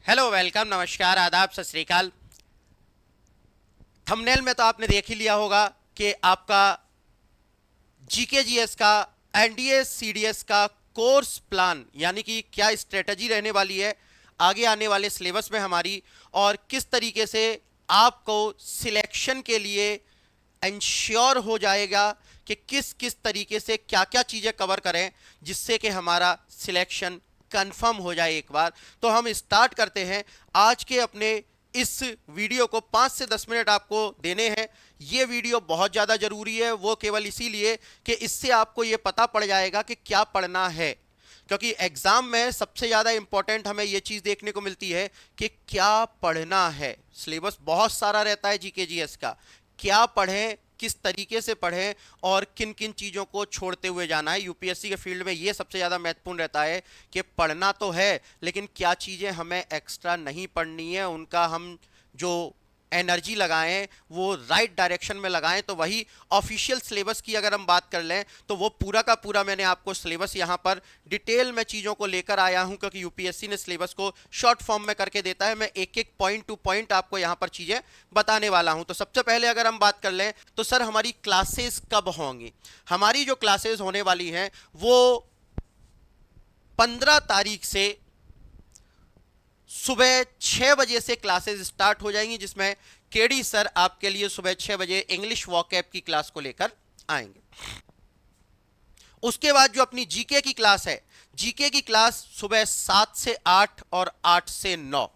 Hello, welcome, नमस्कार, आदाब, सत श्री अकाल। थंबनेल में तो आपने देख ही लिया होगा कि आपका जीके जीएस का एनडीए सीडीएस का कोर्स प्लान यानी कि क्या स्ट्रेटजी रहने वाली है आगे आने वाले सिलेबस में हमारी, और किस तरीके से आपको सिलेक्शन के लिए इंश्योर हो जाएगा कि किस किस तरीके से क्या क्या चीज़ें कवर करें जिससे कि हमारा सिलेक्शन कंफर्म हो जाए एक बार। तो हम स्टार्ट करते हैं आज के अपने इस वीडियो को। 5 से 10 मिनट आपको देने हैं। ये वीडियो बहुत ज़्यादा ज़रूरी है, वो केवल इसीलिए कि इससे आपको ये पता पड़ जाएगा कि क्या पढ़ना है, क्योंकि एग्जाम में सबसे ज़्यादा इंपॉर्टेंट हमें ये चीज़ देखने को मिलती है कि क्या पढ़ना है। सिलेबस बहुत सारा रहता है जीके जीएस का, क्या पढ़ें, किस तरीके से पढ़ें और किन किन चीज़ों को छोड़ते हुए जाना है। यूपीएससी के फील्ड में ये सबसे ज़्यादा महत्वपूर्ण रहता है कि पढ़ना तो है लेकिन क्या चीज़ें हमें एक्स्ट्रा नहीं पढ़नी है, उनका हम जो एनर्जी लगाएं वो राइट डायरेक्शन में लगाएं। तो वही ऑफिशियल सिलेबस की अगर हम बात कर लें तो वो पूरा का पूरा मैंने आपको सिलेबस यहाँ पर डिटेल में चीज़ों को लेकर आया हूँ, क्योंकि यूपीएससी ने सिलेबस को शॉर्ट फॉर्म में करके देता है। मैं एक एक पॉइंट टू पॉइंट आपको यहाँ पर चीज़ें बताने वाला हूँ। तो सबसे पहले अगर हम बात कर लें तो सर हमारी क्लासेस कब होंगी। हमारी जो क्लासेस होने वाली हैं वो 15 तारीख से सुबह 6 बजे से क्लासेस स्टार्ट हो जाएंगी, जिसमें केडी सर आपके लिए सुबह 6 बजे इंग्लिश वॉकैब की क्लास को लेकर आएंगे। उसके बाद जो अपनी जीके की क्लास है, जीके की क्लास सुबह 7 से 8 और 8 से 9।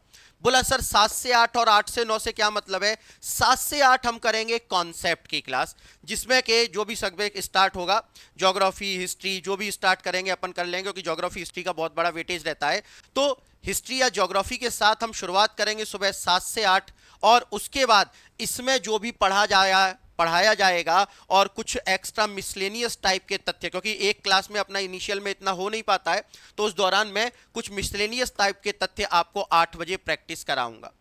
बोला सर 7 से 8 और 8 से 9 से क्या मतलब है। 7 से 8 हम करेंगे कॉन्सेप्ट की क्लास, जिसमें के जो भी सब्जेक्ट स्टार्ट होगा, ज्योग्राफी, हिस्ट्री, जो भी स्टार्ट करेंगे अपन कर लेंगे, क्योंकि ज्योग्राफी हिस्ट्री का बहुत बड़ा वेटेज रहता है। तो हिस्ट्री या ज्योग्राफी के साथ हम शुरुआत करेंगे सुबह 7 से 8, और उसके बाद इसमें जो भी पढ़ाया जाएगा और कुछ एक्स्ट्रा मिसलेनियस टाइप के तथ्य, क्योंकि एक क्लास में अपना इनिशियल में इतना हो नहीं पाता है, तो उस दौरान मैं कुछ मिसलेनियस टाइप के तथ्य आपको 8 बजे प्रैक्टिस कराऊंगा।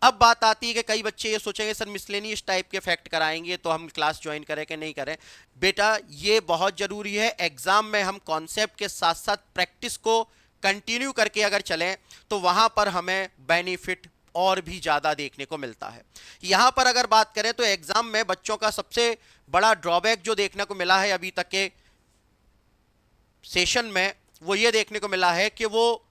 अब बात आती है कि कई बच्चे ये सोचेंगे सर मिसलेनियस टाइप के फैक्ट कराएंगे तो हम क्लास ज्वाइन करें कि नहीं करें। बेटा ये बहुत ज़रूरी है। एग्जाम में हम कॉन्सेप्ट के साथ साथ प्रैक्टिस को कंटिन्यू करके अगर चलें तो वहां पर हमें बेनिफिट और भी ज़्यादा देखने को मिलता है। यहाँ पर अगर बात करें तो एग्जाम में बच्चों का सबसे बड़ा ड्रॉबैक जो देखने को मिला है अभी तक के सेशन में, वो ये देखने को मिला है कि वो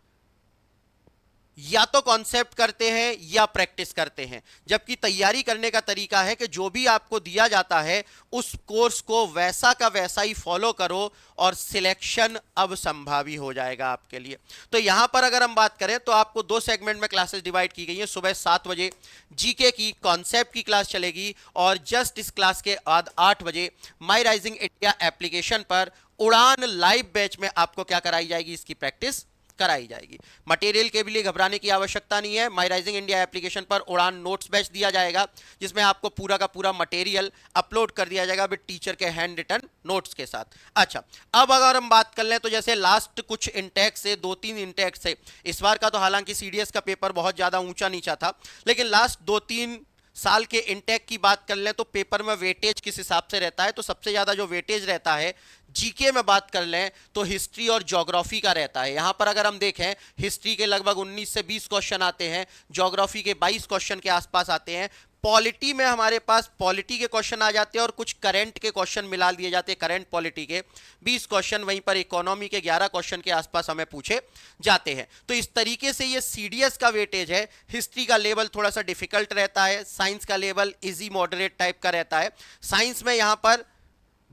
या तो कॉन्सेप्ट करते हैं या प्रैक्टिस करते हैं, जबकि तैयारी करने का तरीका है कि जो भी आपको दिया जाता है उस कोर्स को वैसा का वैसा ही फॉलो करो और सिलेक्शन अब संभावी हो जाएगा आपके लिए। तो यहां पर अगर हम बात करें तो आपको 2 सेगमेंट में क्लासेस डिवाइड की गई हैं। सुबह 7 बजे जीके की कॉन्सेप्ट की क्लास चलेगी और जस्ट इस क्लास के बाद 8 बजे माई राइजिंग इंडिया एप्लीकेशन पर उड़ान लाइव बैच में आपको क्या कराई जाएगी, इसकी प्रैक्टिस कराई जाएगी। मटेरियल के लिए घबराने की आवश्यकता नहीं है। माई राइजिंग इंडिया एप्लीकेशन पर उड़ान नोट्स बैच दिया जाएगा, जिसमें आपको पूरा का पूरा मटेरियल अपलोड कर दिया जाएगा विद टीचर के हैंड रिटन नोट्स के साथ। अच्छा, अब अगर हम बात कर लें तो जैसे लास्ट कुछ इंटेक्स से 2-3 इंटेक्स से, इस बार का तो हालांकि सीडीएस का पेपर बहुत ज़्यादा ऊंचा नीचा था, लेकिन लास्ट 2-3 साल के इंटेक की बात कर लें तो पेपर में वेटेज किस हिसाब से रहता है, तो सबसे ज़्यादा जो वेटेज रहता है जीके में बात कर लें तो हिस्ट्री और ज्योग्राफी का रहता है। यहां पर अगर हम देखें हिस्ट्री के लगभग 19 से 20 क्वेश्चन आते हैं, ज्योग्राफी के 22 क्वेश्चन के आसपास आते हैं, पॉलिटी में हमारे पास पॉलिटी के क्वेश्चन आ जाते हैं और कुछ करंट के क्वेश्चन मिला दिए जाते हैं। करंट पॉलिटी के 20 क्वेश्चन, वहीं पर इकोनॉमी के 11 क्वेश्चन के आसपास हमें पूछे जाते हैं। तो इस तरीके से ये सीडीएस का वेटेज है। हिस्ट्री का लेवल थोड़ा सा डिफिकल्ट रहता है, साइंस का लेवल इजी मॉडरेट टाइप का रहता है। साइंस में यहाँ पर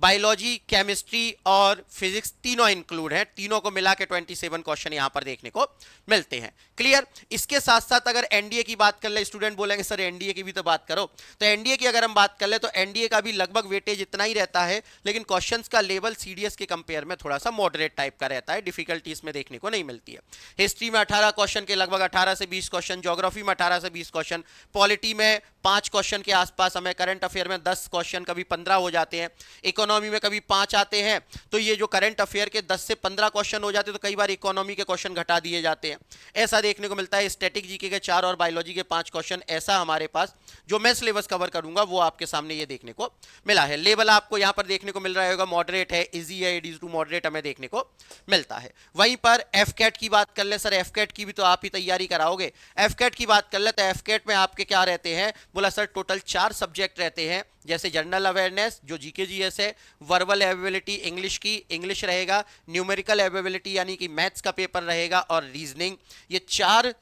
बायोलॉजी, केमिस्ट्री और फिजिक्स तीनों इंक्लूड हैं, तीनों को मिला के 27 क्वेश्चन यहां पर देखने को मिलते हैं। क्लियर। इसके साथ साथ अगर एनडीए की बात कर ले, स्टूडेंट बोलेंगे सर एनडीए की भी तो बात करो, तो एनडीए की अगर हम बात कर ले तो एनडीए का भी लगभग वेटेज इतना ही रहता है, लेकिन क्वेश्चंस का लेवल सीडीएस के कंपेयर में थोड़ा सा मॉडरेट टाइप का रहता है, डिफिकल्टी इसमें देखने को नहीं मिलती है। हिस्ट्री में 18 क्वेश्चन के लगभग 18 से 20 क्वेश्चन, ज्योग्राफी में 18 से 20 क्वेश्चन, पॉलिटी में 5 क्वेश्चन के आसपास हमें करंट अफेयर में 10 क्वेश्चन कभी 15 हो जाते हैं, इकोनॉमी में कभी 5 आते हैं, तो ये जो करंट अफेयर के 10 से 15 क्वेश्चन हो जाते हैं तो कई बार इकोनॉमी के क्वेश्चन घटा दिए जाते हैं, ऐसा देखने को मिलता है। स्टैटिक जीके के 4 और बायोलॉजी के 5 क्वेश्चन ऐसा हमारे पास जो मैं सिलेबस कवर करूंगा वो आपके सामने ये देखने को मिला है। लेवल आपको यहां पर देखने को मिल रहा होगा, मॉडरेट है, इजी है, इट इज टू मॉडरेट हमें देखने को मिलता है। वहीं पर एफकेट की बात कर ले, सर एफकेट की भी तो आप ही तैयारी कराओगे, एफकेट की बात कर ले तो एफकेट में आपके क्या रहते हैं, बोला सर टोटल 4 सब्जेक्ट रहते हैं, जैसे जनरल अवेयरनेस जो जीके जीएस है, वर्बल एबिलिटी इंग्लिश की, इंग्लिश रहेगा, न्यूमेरिकल एबिलिटी यानी कि मैथ्स का पेपर रहेगा, और रीजनिंग। ये 4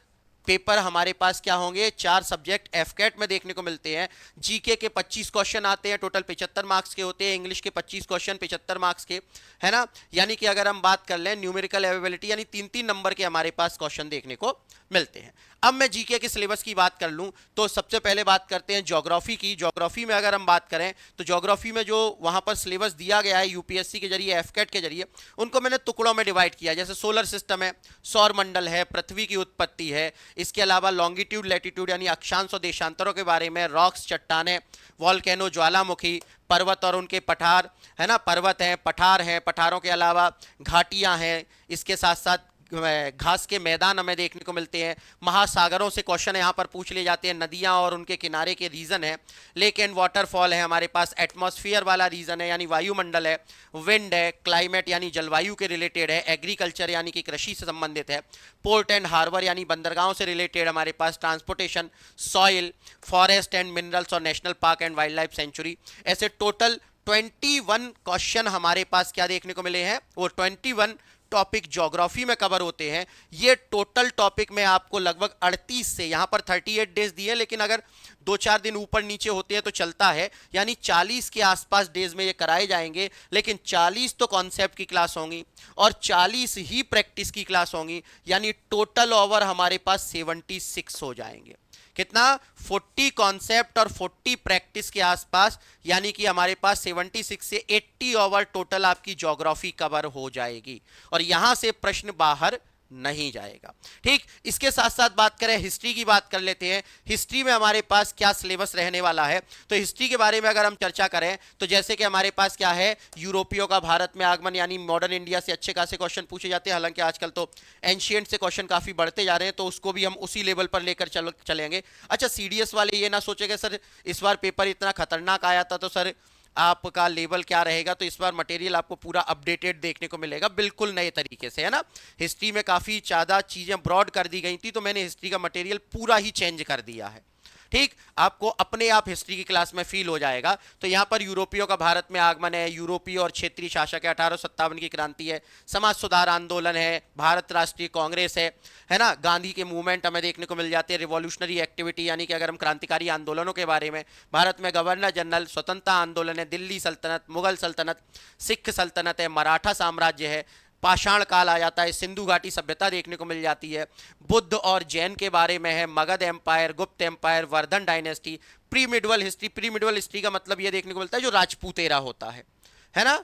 पेपर हमारे पास क्या होंगे, 4 सब्जेक्ट एफकेट में देखने को मिलते हैं। जीके के 25 क्वेश्चन आते हैं, टोटल 75 मार्क्स के होते हैं, इंग्लिश के 25 क्वेश्चन 75 मार्क्स के, है ना। यानी कि अगर हम बात कर लें न्यूमेरिकल एबिलिटी यानी 3-3 नंबर के हमारे पास क्वेश्चन देखने को मिलते हैं। अब मैं जीके के सिलेबस की बात कर लूं तो सबसे पहले बात करते हैं ज्योग्राफी की। ज्योग्राफी में अगर हम बात करें तो ज्योग्राफी में जो वहां पर सिलेबस दिया गया है यूपीएससी के जरिए, एफकेट के जरिए, उनको मैंने टुकड़ों में डिवाइड किया। जैसे सोलर सिस्टम है, सौर मंडल है, पृथ्वी की उत्पत्ति है, इसके अलावा लॉन्गिट्यूड लैटिट्यूड यानी अक्षांश और देशांतरों के बारे में, रॉक्स चट्टाने, वॉल्केनो ज्वालामुखी, पर्वत और उनके पठार, है ना, पर्वत हैं, पठार हैं, पठारों के अलावा घाटियां हैं, इसके साथ साथ घास के मैदान हमें देखने को मिलते हैं। महासागरों से क्वेश्चन यहाँ पर पूछ लिए जाते हैं, नदियाँ और उनके किनारे के रीजन है, लेक एंड वाटरफॉल है हमारे पास, एटमॉस्फेयर वाला रीजन है यानी वायुमंडल है, विंड है, क्लाइमेट यानी जलवायु के रिलेटेड है, एग्रीकल्चर यानी कि कृषि से संबंधित है, पोर्ट एंड हार्बर यानी बंदरगाहों से रिलेटेड हमारे पास, transportation, soil, forest and minerals और national park and wild life sanctuary. ऐसे टोटल 21 क्वेश्चन हमारे पास क्या देखने को मिले हैं, वो 21 टॉपिक ज्योग्राफी में कवर होते हैं। ये टोटल टॉपिक में आपको लगभग 38 से, यहां पर 38 डेज दिए, लेकिन अगर 2-4 दिन ऊपर नीचे होते हैं तो चलता है, यानी 40 के आसपास डेज में ये कराए जाएंगे। लेकिन 40 तो कॉन्सेप्ट की क्लास होंगी और 40 ही प्रैक्टिस की क्लास होंगी, यानी टोटल ओवर हमारे पास 76 हो जाएंगे। कितना, 40 कॉन्सेप्ट और 40 प्रैक्टिस के आसपास, यानी कि हमारे पास 76 से 80 ओवर टोटल आपकी ज्योग्राफी कवर हो जाएगी, और यहां से प्रश्न बाहर नहीं जाएगा। ठीक, इसके साथ साथ बात करें हिस्ट्री की, बात कर लेते हैं। हिस्ट्री में हमारे पास क्या सिलेबस रहने वाला है, तो हिस्ट्री के बारे में अगर हम चर्चा करें तो जैसे कि हमारे पास क्या है, यूरोपियों का भारत में आगमन यानी मॉडर्न इंडिया से अच्छे खासे क्वेश्चन पूछे जाते हैं। हालांकि आजकल तो एंशियंट से क्वेश्चन काफी बढ़ते जा रहे हैं, तो उसको भी हम उसी लेवल पर लेकर चलेंगे। अच्छा, सीडीएस वाले ये ना सोचेगा सर इस बार पेपर इतना खतरनाक आया था तो सर आपका लेवल क्या रहेगा, तो इस बार मटेरियल आपको पूरा अपडेटेड देखने को मिलेगा, बिल्कुल नए तरीके से, है ना। हिस्ट्री में काफ़ी ज़्यादा चीज़ें ब्रॉड कर दी गई थी, तो मैंने हिस्ट्री का मटेरियल पूरा ही चेंज कर दिया है। ठीक, आपको अपने आप हिस्ट्री की क्लास में फील हो जाएगा। तो यहाँ पर यूरोपियों का भारत में आगमन है, यूरोपीय और क्षेत्रीय शासक है, 1857 की क्रांति है, समाज सुधार आंदोलन है, भारत राष्ट्रीय कांग्रेस है ना, गांधी के मूवमेंट हमें देखने को मिल जाते हैं, रिवॉल्यूशनरी एक्टिविटी यानी कि अगर हम क्रांतिकारी आंदोलनों के बारे में, भारत में गवर्नर जनरल, स्वतंत्रता आंदोलन है, दिल्ली सल्तनत, मुगल सल्तनत, सिख सल्तनत है, मराठा साम्राज्य है, पाषाण काल आ जाता है, सिंधु घाटी सभ्यता देखने को मिल जाती है, बुद्ध और जैन के बारे में है, Magadh empire, Gupta empire, Vardhan dynasty, pre medieval history. Pre medieval history का मतलब ये देखने को मिलता है जो राजपूत एरा होता है ना,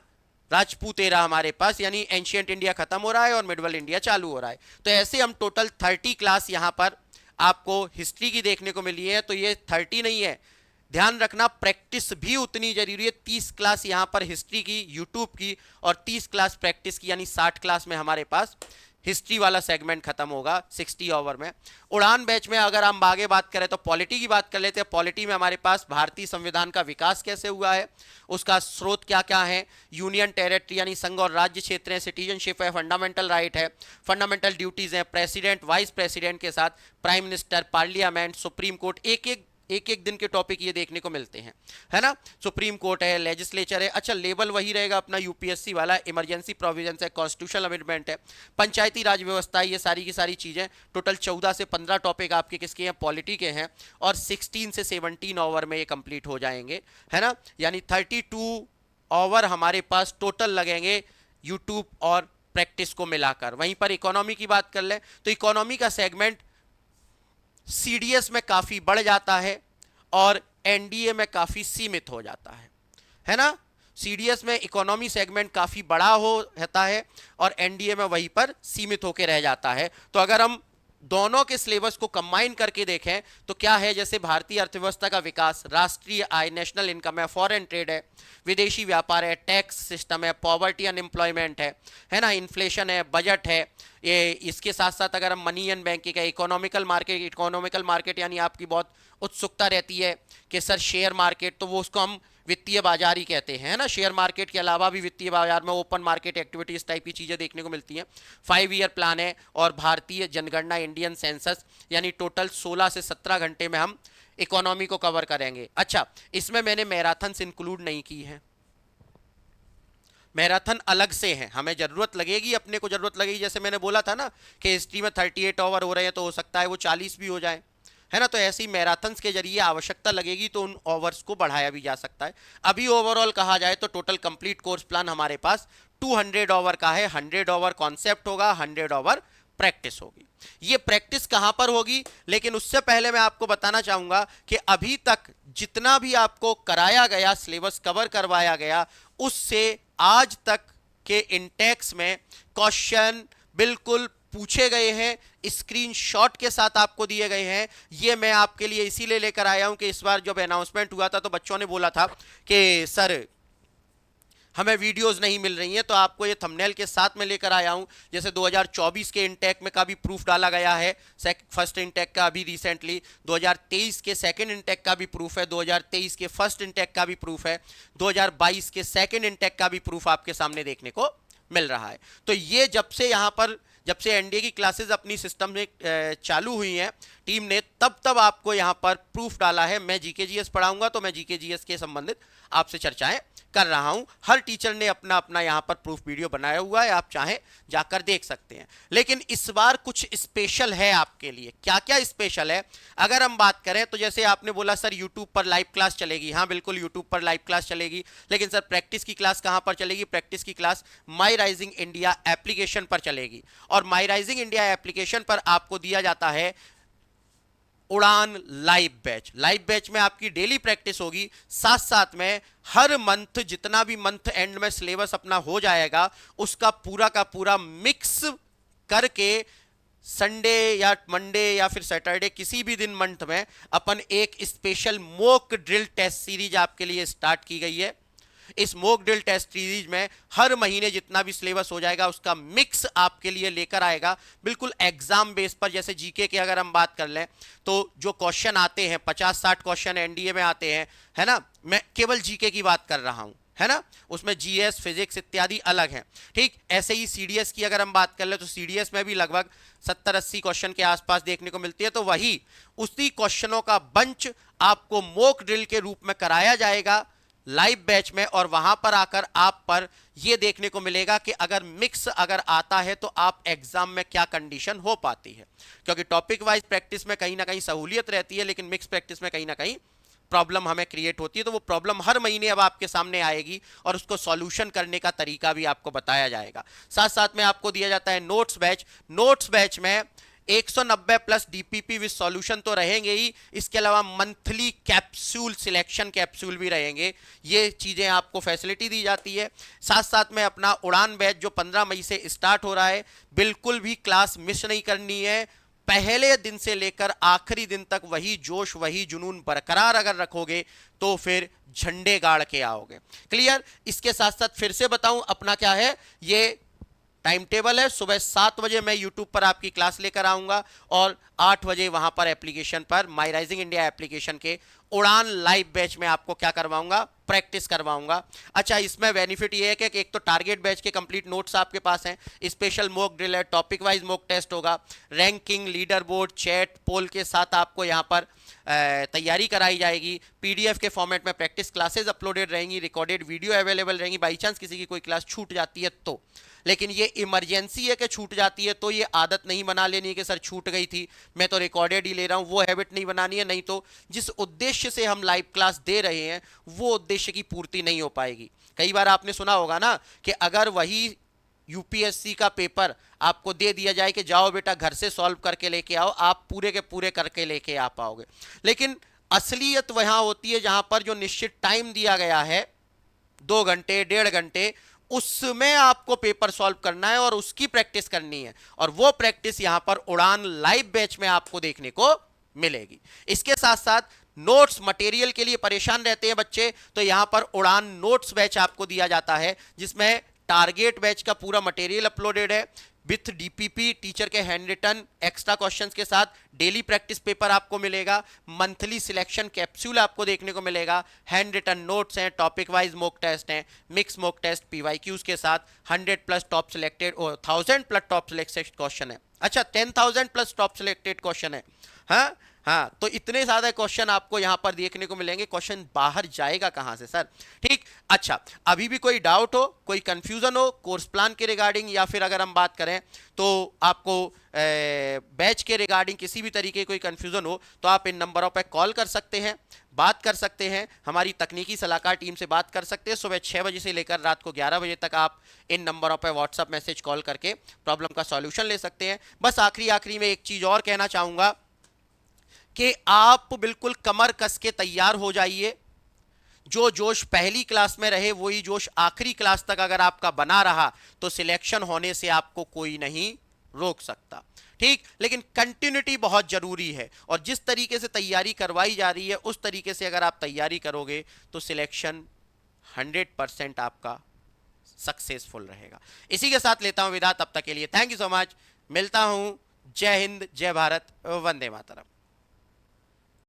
राजपूत एरा हमारे पास, यानी एंशियंट इंडिया खत्म हो रहा है और मिडवल इंडिया चालू हो रहा है। तो ऐसे हम टोटल 30 क्लास यहाँ पर आपको हिस्ट्री की देखने को मिली है। तो ये 30 नहीं है, ध्यान रखना प्रैक्टिस भी उतनी जरूरी है। 30 क्लास यहां पर हिस्ट्री की यूट्यूब की और 30 क्लास प्रैक्टिस की, यानी 60 क्लास में हमारे पास हिस्ट्री वाला सेगमेंट खत्म होगा 60 ओवर में। उड़ान बैच में अगर हम आगे बात करें तो पॉलिटी की बात कर लेते हैं। पॉलिटी में हमारे पास भारतीय संविधान का विकास कैसे हुआ है, उसका स्रोत क्या क्या है, यूनियन टेरिटरी यानी संघ और राज्य क्षेत्र है, सिटीजनशिप है, फंडामेंटल राइट है, फंडामेंटल ड्यूटीज है, प्रेसिडेंट वाइस प्रेसिडेंट के साथ prime minister, parliament, supreme court, एक दिन के टॉपिक ये देखने को मिलते हैं, है ना। सुप्रीम कोर्ट है, लेजिस्लेचर है, अच्छा लेवल वही रहेगा अपना यूपीएससी वाला, इमरजेंसी प्रोविजंस है, कॉन्स्टिट्यूशनल अमेंडमेंट है, पंचायती राज व्यवस्था, ये सारी की सारी चीज़ें। टोटल 14 से 15 टॉपिक आपके किसके हैं, पॉलिटी के हैं, और 16 से 17 ओवर में ये कंप्लीट हो जाएंगे, है ना। यानी 32 ओवर हमारे पास टोटल लगेंगे यूट्यूब और प्रैक्टिस को मिलाकर। वहीं पर इकोनॉमी की बात कर लें तो इकोनॉमी का सेगमेंट सीडीएस में काफी बढ़ जाता है और एनडीए में काफी सीमित हो जाता है ना। सीडीएस में इकोनॉमी सेगमेंट काफी बड़ा होता है और एनडीए में वहीं पर सीमित होकर रह जाता है। तो अगर हम दोनों के सिलेबस को कंबाइन करके देखें तो क्या है, जैसे भारतीय अर्थव्यवस्था का विकास, राष्ट्रीय आय, नेशनल इनकम है, फॉरेन ट्रेड है, विदेशी व्यापार है, टैक्स सिस्टम है, पॉवर्टी अनएम्प्लॉयमेंट है ना, इन्फ्लेशन है, बजट है, ये इसके साथ साथ अगर हम मनी एंड बैंकिंग है, इकोनॉमिकल मार्केट यानी आपकी बहुत उत्सुकता रहती है कि सर शेयर मार्केट, तो वो उसको हम वित्तीय बाजार ही कहते हैं, है ना। शेयर मार्केट के अलावा भी वित्तीय बाजार में ओपन मार्केट एक्टिविटीज टाइप की चीजें देखने को मिलती हैं। 5 ईयर प्लान है और भारतीय जनगणना, इंडियन सेंसस, यानी टोटल 16 से 17 घंटे में हम इकोनॉमी को कवर करेंगे। अच्छा, इसमें मैंने मैराथन्स इंक्लूड नहीं की है, मैराथन अलग से है, हमें जरूरत लगेगी, अपने को जरूरत लगेगी। जैसे मैंने बोला था ना कि हिस्ट्री में 38 ओवर हो रहे हैं, तो हो सकता है वो 40 भी हो जाए, है ना। तो ऐसी मैराथन्स के जरिए आवश्यकता लगेगी तो उन ओवर्स को बढ़ाया भी जा सकता है। अभी ओवरऑल कहा जाए तो टोटल कंप्लीट कोर्स प्लान हमारे पास 200 ओवर का है। 100 ओवर कॉन्सेप्ट होगा, 100 ओवर प्रैक्टिस होगी। ये प्रैक्टिस कहां पर होगी, लेकिन उससे पहले मैं आपको बताना चाहूंगा कि अभी तक जितना भी आपको कराया गया, सिलेबस कवर करवाया गया, उससे आज तक के इंटेक्स में क्वेश्चन बिल्कुल पूछे गए हैं, स्क्रीनशॉट के साथ आपको दिए गए हैं। ये मैं आपके लिए इसीलिए लेकर आया हूं कि इस बार जब अनाउंसमेंट हुआ था तो बच्चों ने बोला था कि सर हमें वीडियोस नहीं मिल रही हैं, तो आपको ये थंबनेल के साथ में लेकर आया हूं। जैसे 2024 के इंटेक में का भी प्रूफ डाला गया है, फर्स्ट इंटेक का अभी रिसेंटली, 2023 के सेकंड इंटेक का भी प्रूफ है, 2023 के फर्स्ट इंटेक का भी प्रूफ है, 2022 के सेकंड इंटेक का भी प्रूफ आपके सामने देखने को मिल रहा है। तो ये जब से एनडीए की क्लासेस अपनी सिस्टम में चालू हुई हैं टीम ने, तब आपको यहाँ पर प्रूफ डाला है। मैं जीके जीएस पढ़ाऊंगा तो मैं जीके जीएस के संबंधित आपसे चर्चाएं कर रहा हूं। हर टीचर ने अपना अपना यहां पर प्रूफ वीडियो बनाया हुआ है, आप चाहें जाकर देख सकते हैं। लेकिन इस बार कुछ स्पेशल है आपके लिए। क्या क्या स्पेशल है अगर हम बात करें तो, जैसे आपने बोला सर यूट्यूब पर लाइव क्लास चलेगी। हाँ बिल्कुल, यूट्यूब पर लाइव क्लास चलेगी, लेकिन सर प्रैक्टिस की क्लास कहां पर चलेगी? प्रैक्टिस की class my rising India application पर चलेगी। और माई राइजिंग इंडिया एप्लीकेशन पर आपको दिया जाता है उड़ान लाइव बैच। लाइव बैच में आपकी डेली प्रैक्टिस होगी, साथ साथ में हर मंथ जितना भी मंथ एंड में सिलेबस अपना हो जाएगा उसका पूरा का पूरा मिक्स करके संडे या मंडे या फिर सैटरडे किसी भी दिन मंथ में अपन एक special mock drill test series आपके लिए स्टार्ट की गई है। इस मॉक ड्रिल टेस्ट सीरीज में हर महीने जितना भी सिलेबस हो जाएगा उसका मिक्स आपके लिए लेकर आएगा, बिल्कुल एग्जाम बेस पर। जैसे जीके की अगर हम बात कर लें तो जो क्वेश्चन आते हैं 50-60 क्वेश्चन एनडीए में आते हैं, है ना। मैं केवल जीके की बात कर रहा हूं, है ना, उसमें जीएस, फिजिक्स इत्यादि अलग हैं। ठीक ऐसे ही सीडीएस की अगर हम बात कर ले तो सीडीएस में भी लगभग 70-80 क्वेश्चन के आसपास देखने को मिलती है। तो वही उसी क्वेश्चनों का बंच आपको मॉक ड्रिल के रूप में कराया जाएगा लाइव बैच में, और वहां पर आकर आप पर यह देखने को मिलेगा कि अगर मिक्स अगर आता है तो आप एग्जाम में क्या कंडीशन हो पाती है। क्योंकि टॉपिक वाइज प्रैक्टिस में कहीं ना कहीं सहूलियत रहती है, लेकिन मिक्स प्रैक्टिस में कहीं ना कहीं प्रॉब्लम हमें क्रिएट होती है। तो वो प्रॉब्लम हर महीने अब आपके सामने आएगी और उसको सॉल्यूशन करने का तरीका भी आपको बताया जाएगा। साथ साथ में आपको दिया जाता है नोट्स बैच। नोट्स बैच में 190 प्लस डीपीपी विद सॉल्यूशन तो रहेंगे ही, इसके अलावा मंथली कैप्सूल, सिलेक्शन कैप्सूल भी रहेंगे। ये चीजें आपको फैसिलिटी दी जाती है। साथ साथ में अपना उड़ान बैच जो 15 मई से स्टार्ट हो रहा है, बिल्कुल भी क्लास मिस नहीं करनी है। पहले दिन से लेकर आखिरी दिन तक वही जोश, वही जुनून बरकरार अगर रखोगे तो फिर झंडे गाड़ के आओगे। क्लियर? इसके साथ साथ फिर से बताऊं अपना क्या है, ये टाइम टेबल है। सुबह 7 बजे मैं यूट्यूब पर आपकी क्लास लेकर आऊंगा और 8 बजे वहां पर एप्लीकेशन पर माई राइजिंग इंडिया एप्लीकेशन के उड़ान लाइव बैच में आपको क्या करवाऊंगा? प्रैक्टिस करवाऊंगा। अच्छा, इसमें बेनिफिट ये है कि एक तो टारगेट बैच के कंप्लीट नोट्स आपके पास हैं, स्पेशल मॉक ड्रिल है, टॉपिक वाइज मॉक टेस्ट होगा, रैंकिंग, लीडर बोर्ड, चैट, पोल के साथ आपको यहां पर तैयारी कराई जाएगी। पीडीएफ के फॉर्मेट में प्रैक्टिस क्लासेस अपलोडेड रहेंगी, रिकॉर्डेड वीडियो अवेलेबल रहेंगी। बाई चांस किसी की कोई क्लास छूट जाती है तो, लेकिन ये इमरजेंसी है कि छूट जाती है तो ये आदत नहीं बना लेनी है कि सर छूट गई थी मैं तो रिकॉर्डेड ही ले रहा हूं, वो हैबिट नहीं बनानी है। नहीं तो जिस उद्देश्य से हम लाइव क्लास दे रहे हैं वो उद्देश्य की पूर्ति नहीं हो पाएगी। कई बार आपने सुना होगा ना कि अगर वही यूपीएससी का पेपर आपको दे दिया जाए कि जाओ बेटा घर से सॉल्व करके लेके आओ, आप पूरे के पूरे करके लेके आ पाओगे। लेकिन असलियत वहां होती है जहां पर जो निश्चित टाइम दिया गया है 2 घंटे 1.5 घंटे, उसमें आपको पेपर सॉल्व करना है और उसकी प्रैक्टिस करनी है, और वो प्रैक्टिस यहां पर उड़ान लाइव बैच में आपको देखने को मिलेगी। इसके साथ साथ नोट्स मटेरियल के लिए परेशान रहते हैं बच्चे, तो यहां पर उड़ान नोट्स बैच आपको दिया जाता है, जिसमें टारगेट बैच का पूरा मटेरियल अपलोडेड है विथ डीपीपी, टीचर के हैंड रिटन एक्स्ट्रा क्वेश्चंस के साथ। डेली प्रैक्टिस पेपर आपको मिलेगा, मंथली सिलेक्शन कैप्सूल आपको देखने को मिलेगा, हैंड रिटन नोट्स हैं, टॉपिक वाइज मॉक टेस्ट हैं, मिक्स मॉक टेस्ट पीवाईक्यूज के साथ, 100+ top selected 1000+ top selected question है, अच्छा 10,000+ टॉप सिलेक्टेड क्वेश्चन है। हाँ हाँ, तो इतने ज्यादा क्वेश्चन आपको यहां पर देखने को मिलेंगे। क्वेश्चन बाहर जाएगा कहां से सर? ठीक, अच्छा, अभी भी कोई डाउट हो, कोई कंफ्यूजन हो कोर्स प्लान के रिगार्डिंग, या फिर अगर हम बात करें तो आपको बैच के रिगार्डिंग किसी भी तरीके कोई कंफ्यूजन हो, तो आप इन नंबरों पर कॉल कर सकते हैं, बात कर सकते हैं, हमारी तकनीकी सलाहकार टीम से बात कर सकते हैं। सुबह 6 बजे से लेकर रात को 11 बजे तक आप इन नंबरों पर व्हाट्सअप मैसेज कॉल करके प्रॉब्लम का सॉल्यूशन ले सकते हैं। बस आखिरी में एक चीज और कहना चाहूंगा कि आप बिल्कुल कमर कस के तैयार हो जाइए। जो जोश पहली क्लास में रहे वही जोश आखिरी क्लास तक अगर आपका बना रहा तो सिलेक्शन होने से आपको कोई नहीं रोक सकता। ठीक, लेकिन कंटिन्यूटी बहुत जरूरी है, और जिस तरीके से तैयारी करवाई जा रही है उस तरीके से अगर आप तैयारी करोगे तो सिलेक्शन 100% आपका सक्सेसफुल रहेगा। इसी के साथ लेता हूं विदा, तब तक के लिए थैंक यू सो मच, मिलता हूं। जय हिंद, जय भारत, वंदे मातरम।